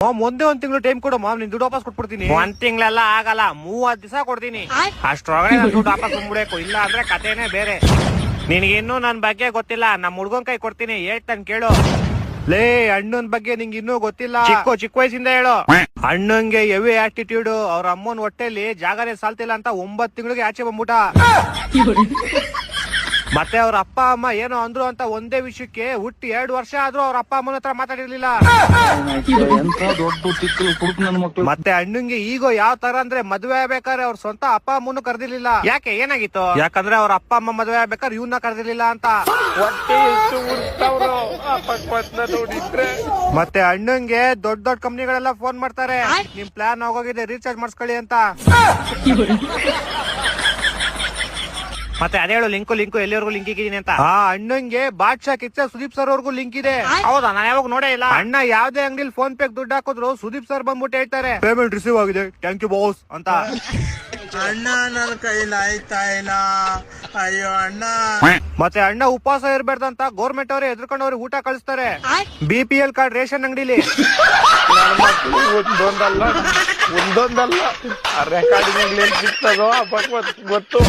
Ma'am ಒಂದೇ ಒಂದ್ ತಿಂಗಳು ಟೈಮ್ ಕೊಡು ಮಾಮ್, ನಿನ್ ದುಡ್ಡು ವಾಪಸ್ ಕೊಟ್ಬಿಡ್ತೀನಿ. ಒಂದ್ ತಿಂಗಳೆಲ್ಲ ಆಗಲ್ಲ, 30 ದಿವಸ ಕೊಡ್ತೀನಿ. ಅಷ್ಟ್ರೊಳಗಡೆ ನನ್ ದುಡ್ಡು ವಾಪಸ್ ಬಂದ್ಬಿಡಬೇಕು, ಇಲ್ಲ ಅಂದ್ರೆ ಕಥೆನೇ ಬೇರೆ. ನಿನ್ಗಿನ್ನೂ ನನ್ ಬಗ್ಗೆ ಗೊತ್ತಿಲ್ಲ, ನಮ್ ಹುಡ್ಗನ್ ಕೈ ಕೊಡ್ತೀನಿ, ಹೇಳ್ತಾನೆ ಕೇಳು. ಲೇ, ಅಣ್ಣನ್ ಬಗ್ಗೆ ನಿಂಗೆ ಇನ್ನೂ ಗೊತ್ತಿಲ್ಲ, ಚಿಕ್ಕ ವಯಸ್ಸಿಂದ ಹೇಳು. ಅಣ್ಣಂಗೆ ಹೆವಿ ಆಟಿಟ್ಯೂಡ್, ಅವ್ರ ಅಮ್ಮನ್ ಹೊಟ್ಟೆಲಿ ಜಾಗನೇ ಸಾಲ್ತಿಲ್ಲ ಅಂತ 9 ತಿಂಗಳಿಗೆ ಆಚೆ ಬಂದ್ಬಿಟ. ಮತ್ತೆ ಅವ್ರ ಅಪ್ಪ ಅಮ್ಮ ಏನೋ ಅಂದ್ರು ಅಂತ ಒಂದೇ ವಿಷಯಕ್ಕೆ ಹುಟ್ಟಿ 2 ವರ್ಷ ಆದ್ರೂ ಅವ್ರ ಅಪ್ಪ ಅಮ್ಮನ ಹತ್ರ ಮಾತಾಡಿರ್ಲಿಲ್ಲ. ಮತ್ತೆ ಅಣ್ಣಂಗೆ ಈಗ ಯಾವ ತರ ಅಂದ್ರೆ ಮದ್ವೆ ಆಗ್ಬೇಕಾದ್ರೆ ಅವ್ರ ಸ್ವಂತ ಅಪ್ಪ ಅಮ್ಮನು ಕರೆದಿರ್ಲಿಲ್ಲ. ಯಾಕೆ, ಏನಾಗಿತ್ತು? ಯಾಕಂದ್ರೆ ಅವ್ರ ಅಪ್ಪ ಅಮ್ಮ ಮದ್ವೆ ಆಗ್ಬೇಕಾದ್ರೆ ಇವನ್ನ ಕರೆದಿರ್ಲಿಲ್ಲ ಅಂತ. ಮತ್ತೆ ಅಣ್ಣಂಗೆ ದೊಡ್ಡ ಕಂಪ್ನಿಗಳೆಲ್ಲ ಫೋನ್ ಮಾಡ್ತಾರೆ, ನಿಮ್ ಪ್ಲಾನ್ ಆಗೋಗಿದೆ, ರೀಚಾರ್ಜ್ ಮಾಡಿಸ್ಕೊಳ್ಳಿ ಅಂತ. ಮತ್ತೆ ಅದೇ ಹೇಳು, ಲಿಂಕು ಎಲ್ಲಿವರೆಗೂ ಲಿಂಕ್ ಇದ್ದೀನಿ ಅಂತ. ಅಣ್ಣಂಗೆ ಬಾದ್ಶಾ ಕಿಚ್ಚ ಸುದೀಪ್ ಸರ್ ಅವ್ರಿಗೂ ಲಿಂಕ್ ಇದೆ. ಹೌದಾ? ನಾನು ಯಾವಾಗ ನೋಡೇ ಇಲ್ಲ. ಅಣ್ಣ ಯಾವ್ದೇ ಅಂಗಡಿಲಿ ಫೋನ್ ಪೇ ದುಡ್ಡು ಹಾಕಿದ್ರು ಸುದೀಪ್ ಸರ್ ಬಂದ್ಬಿಟ್ಟು ಹೇಳ್ತಾರೆ, ಪೇಮೆಂಟ್ ರಿಸೀವ್ ಆಗಿದೆ, ಥ್ಯಾಂಕ್ ಯು ಬಾಸ್ ಅಂತ. ಅಣ್ಣ ನನ್ನ ಕೈಲಿ ಆಯ್ತಾ ಇಲ್ಲ, ಅಯ್ಯೋ ಅಣ್ಣ. ಮತ್ತೆ ಅಣ್ಣ ಉಪವಾಸ ಇರ್ಬಾರ್ದಂತ ಗೌರ್ಮೆಂಟ್ ಅವರೇ ಎದ್ರಕೊಂಡು ಅವ್ರಿಗೆ ಊಟ ಕಳಿಸ್ತಾರೆ, BPL ಕಾರ್ಡ್ ರೇಷನ್ ಅಂಗಡಿಲಿ. ಒಂದೊಂದಲ್ಲ ಆ ರೆಕಾರ್ಡಿಂಗ್ ಸಿಗ್ತದೋ ಗೊತ್ತು.